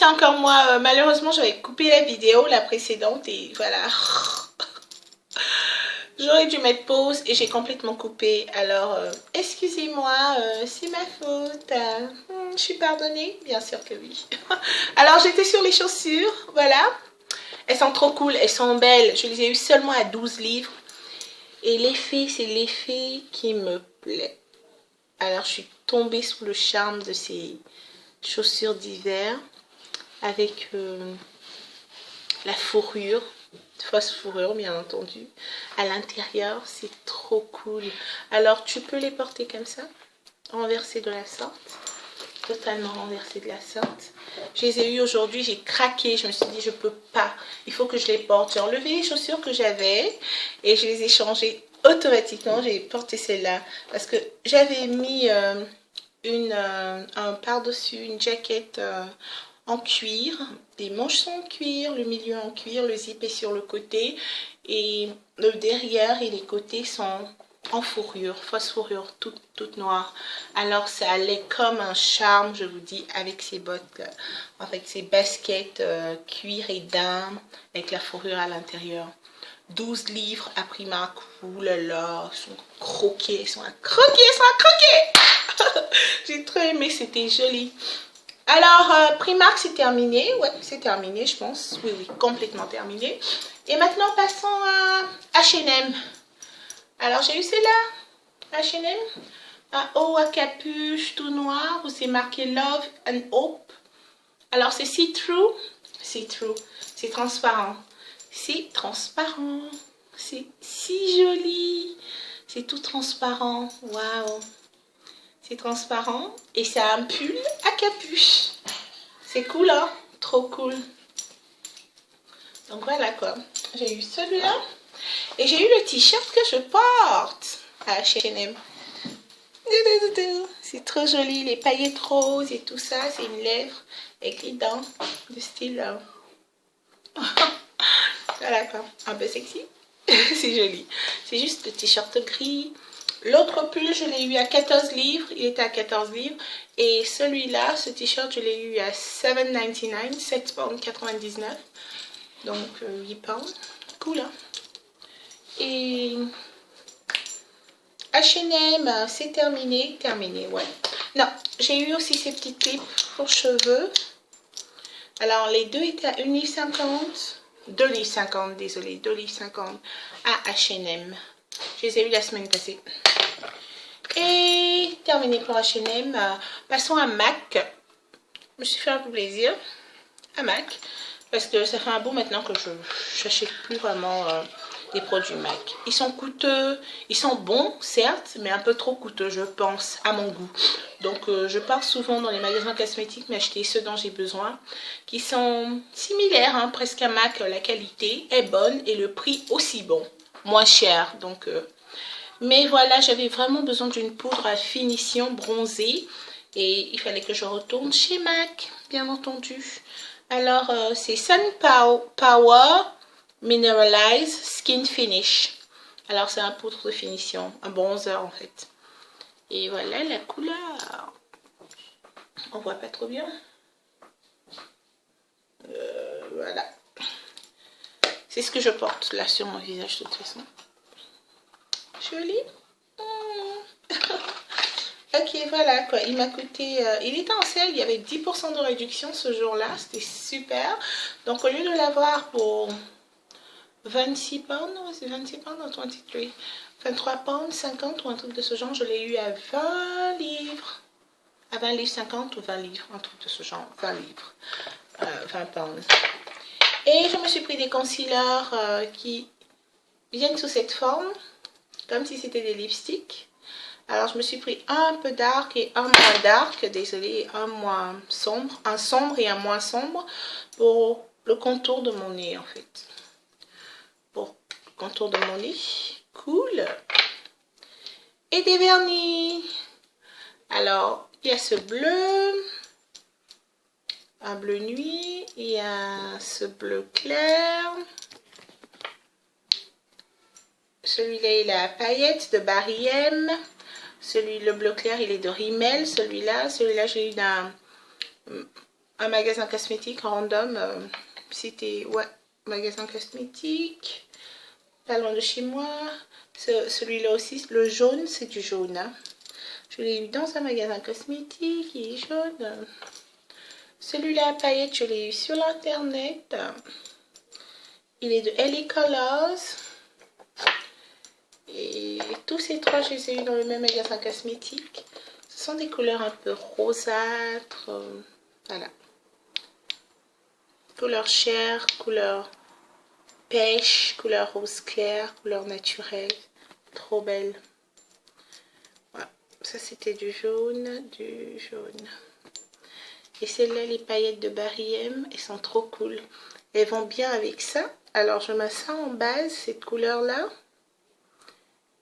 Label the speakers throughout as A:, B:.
A: c'est encore moi. Malheureusement, j'avais coupé la vidéo, la précédente, et voilà. J'aurais dû mettre pause et j'ai complètement coupé. Alors, excusez-moi, c'est ma faute. Je suis pardonnée? Bien sûr que oui. Alors, j'étais sur les chaussures, voilà. Elles sont trop cool, elles sont belles. Je les ai eues seulement à 12 livres. Et l'effet, c'est l'effet qui me plaît. Alors, je suis tombée sous le charme de ces chaussures d'hiver avec la fourrure, fausse fourrure bien entendu. À l'intérieur, c'est trop cool. Alors, tu peux les porter comme ça, renversés de la sorte. Totalement renversés de la sorte. Je les ai eu aujourd'hui, j'ai craqué, je me suis dit je peux pas, il faut que je les porte. J'ai enlevé les chaussures que j'avais et je les ai changées automatiquement. J'ai porté celle-là parce que j'avais mis un par-dessus, une jaquette en cuir. Les manches sont en cuir, le milieu en cuir, le zip est sur le côté et le derrière et les côtés sont en fourrure, fausse fourrure, toute noire. Alors ça allait comme un charme, je vous dis, avec ces bottes, avec ces baskets cuir et daim, avec la fourrure à l'intérieur. 12 livres à Primark, oulala, ils sont croqués, ils sont à croquer, ils sont à croquer. J'ai trop aimé, c'était joli. Alors, Primark, c'est terminé. Ouais, c'est terminé, je pense. Oui, oui, complètement terminé. Et maintenant, passons à H&M. Alors, j'ai eu celle-là, H&M. Un haut à capuche tout noir où c'est marqué Love and Hope. Alors, c'est see-through. See-through. C'est transparent. C'est transparent. C'est si joli. C'est tout transparent. Waouh. C'est transparent. Et c'est un pull à capuche. C'est cool, hein? Trop cool. Donc voilà quoi. J'ai eu celui-là. Et j'ai eu le t-shirt que je porte à H&M. C'est trop joli. Les paillettes roses et tout ça. C'est une lèvre avec les dents de style. Voilà quoi. Un peu sexy. C'est joli. C'est juste le t-shirt gris. L'autre pull, je l'ai eu à 14 livres. Il était à 14 livres. Et celui-là, ce t-shirt, je l'ai eu à 7,99. 7,99 £. Donc 8 pounds. Cool, hein? Et H&M, c'est terminé. Terminé, ouais. Non, j'ai eu aussi ces petites clips pour cheveux. Alors, les deux étaient à 1,50 £. 2,50 £, désolé. 2,50 € à H&M. Je les ai eu la semaine passée. Et terminé pour H&M. Passons à MAC. Je me suis fait un peu plaisir à MAC. Parce que ça fait un bout maintenant que je n'achète plus vraiment des produits MAC. Ils sont coûteux, ils sont bons certes, mais un peu trop coûteux je pense, à mon goût. Donc je pars souvent dans les magasins cosmétiques m'acheter ceux dont j'ai besoin, qui sont similaires, hein, presque à MAC. La qualité est bonne et le prix aussi bon, moins cher. Donc, mais voilà, j'avais vraiment besoin d'une poudre à finition bronzée et il fallait que je retourne chez MAC, bien entendu. Alors, c'est Sun Power Mineralize Skin Finish. Alors, c'est un poudre de finition, un bronzer en fait. Et voilà la couleur. On voit pas trop bien. Voilà. C'est ce que je porte là sur mon visage de toute façon. Joli. Ok, voilà quoi, il m'a coûté, il était en sale, il y avait 10% de réduction ce jour-là, c'était super. Donc au lieu de l'avoir pour 26 pounds, c'est 26 pounds ou 23, 23 pounds 50 ou un truc de ce genre, je l'ai eu à 20 livres. À 20 livres 50 ou 20 livres, un truc de ce genre, 20 livres, 20 pounds. Et je me suis pris des concealers qui viennent sous cette forme, comme si c'était des lipsticks. Alors, je me suis pris un peu dark et un moins dark, désolé, un moins sombre, un sombre et un moins sombre pour le contour de mon nez en fait. Pour le contour de mon nez, cool. Et des vernis. Alors, il y a ce bleu, un bleu nuit, il y a ce bleu clair. Celui-là, il a paillettes de Barry M. Le bleu clair, il est de Rimmel, celui-là. Celui-là, j'ai eu un magasin cosmétique random. C'était, ouais, magasin cosmétique. Pas loin de chez moi. Celui-là aussi, le jaune, c'est du jaune. Hein. Je l'ai eu dans un magasin cosmétique, il est jaune. Celui-là à paillettes, je l'ai eu sur l'internet. Il est de LA Colors. Et tous ces trois, je les ai eu dans le même magasin cosmétique. Ce sont des couleurs un peu rosâtres. Voilà. Couleur chair, couleur pêche, couleur rose clair, couleur naturelle. Trop belle. Voilà. Ça, c'était du jaune, du jaune. Et celles-là, les paillettes de Barry M, elles sont trop cool. Elles vont bien avec ça. Alors, je mets ça en base, cette couleur-là,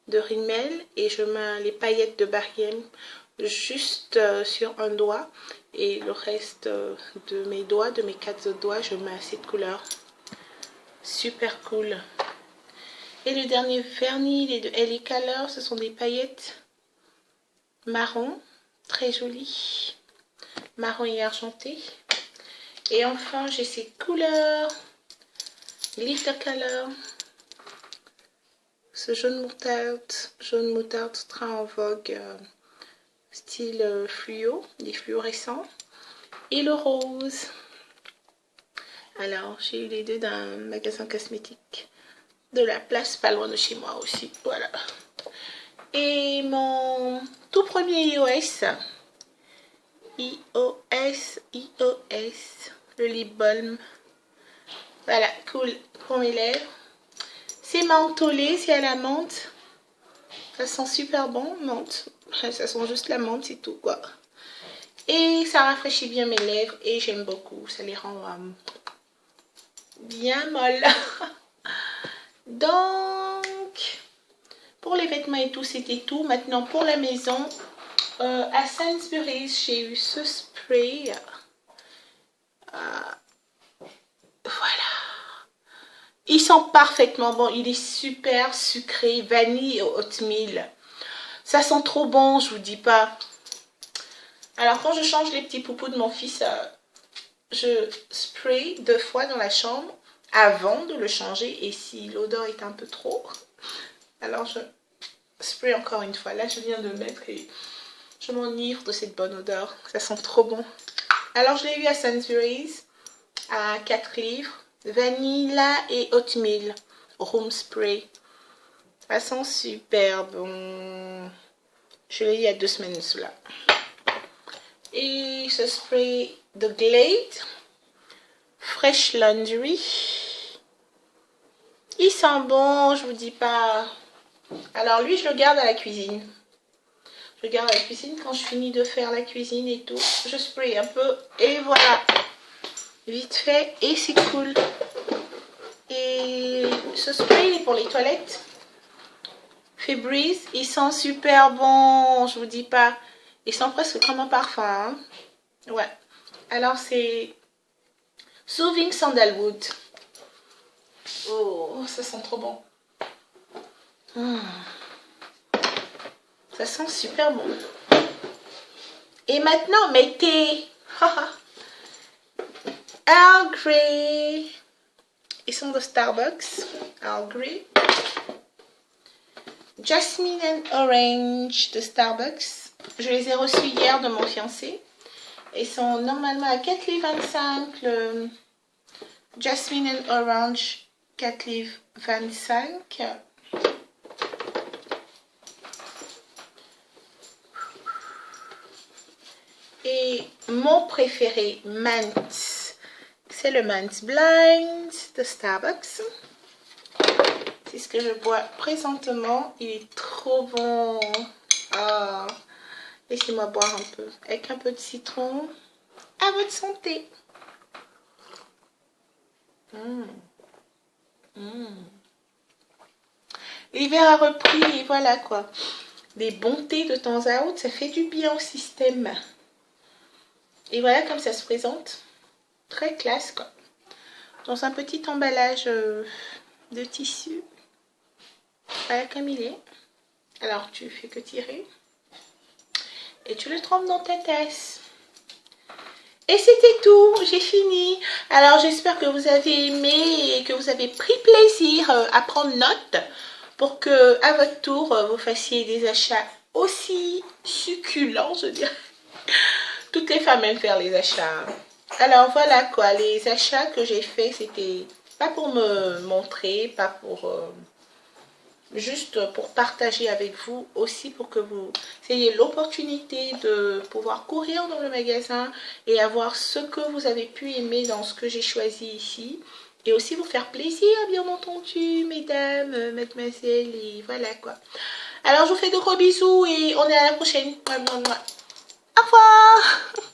A: de Rimmel. Et je mets les paillettes de Barry M juste sur un doigt. Et le reste de mes doigts, de mes 4 autres doigts, je mets cette couleur. Super cool. Et le dernier vernis, il est de LA Color. Ce sont des paillettes marron, très jolies. Marron et argenté. Et enfin, j'ai ces couleurs. Glitter Color. Ce jaune moutarde très en vogue, style fluo, des fluorescents. Et le rose. Alors, j'ai eu les deux d'un magasin cosmétique de la place, pas loin de chez moi aussi. Voilà. Et mon tout premier iOS, le lip balm. Voilà, cool pour mes lèvres. C'est mentholé, c'est à la menthe. Ça sent super bon, menthe. Ça sent juste la menthe, c'est tout quoi. Et ça rafraîchit bien mes lèvres et j'aime beaucoup. Ça les rend bien molles. Donc, pour les vêtements et tout, c'était tout. Maintenant, pour la maison, à Sainsbury's, j'ai eu ce spray. Voilà. Il sent parfaitement bon. Il est super sucré, vanille et oatmeal. Ça sent trop bon, je vous dis pas. Alors, quand je change les petits poupous de mon fils, je spray 2 fois dans la chambre avant de le changer. Et si l'odeur est un peu trop, alors je spray encore une fois. Là, je viens de le mettre et je m'enivre de cette bonne odeur. Ça sent trop bon. Alors, je l'ai eu à Sainsbury's à 4 livres. Vanilla et oatmeal. Room spray. Ça sent super bon. Je l'ai eu il y a 2 semaines cela. Et ce spray de Glade. Fresh Laundry. Il sent bon, je vous dis pas. Alors lui, je le garde à la cuisine. Je le garde à la cuisine quand je finis de faire la cuisine et tout. Je spray un peu et voilà. Vite fait et c'est cool. Et ce spray, il est pour les toilettes. Febreze, il sent super bon, je vous dis pas. Il sent presque comme un parfum. Hein. Ouais. Alors c'est Soothing Sandalwood. Oh, ça sent trop bon. Ça sent super bon. Et maintenant, mettez Earl Grey. Ils sont de Starbucks. Earl Grey. Jasmine and Orange de Starbucks. Je les ai reçus hier de mon fiancé. Ils sont normalement à 4,25 livres. Le Jasmine and Orange, 4,25 livres. Et mon préféré, Mance. C'est le Mance Blind de Starbucks. C'est ce que je bois présentement. Il est trop bon. Oh. Laissez-moi boire un peu. Avec un peu de citron. À votre santé. L'hiver a repris et voilà quoi. Des bons thés de temps à autre, ça fait du bien au système. Et voilà comme ça se présente. Très classe quoi. Dans un petit emballage de tissu. Voilà comme il est. Alors tu fais que tirer. Et tu le trempes dans ta tasse. Et c'était tout, j'ai fini. Alors j'espère que vous avez aimé et que vous avez pris plaisir à prendre note pour que à votre tour vous fassiez des achats aussi succulents, je dirais. Toutes les femmes aiment faire les achats. Alors voilà quoi, les achats que j'ai faits, c'était pas pour me montrer, pas pour juste pour partager avec vous, aussi pour que vous ayez l'opportunité de pouvoir courir dans le magasin et avoir ce que vous avez pu aimer dans ce que j'ai choisi ici. Et aussi vous faire plaisir, bien entendu, mesdames, mademoiselles, et voilà quoi. Alors je vous fais de gros bisous et on est à la prochaine. Au revoir.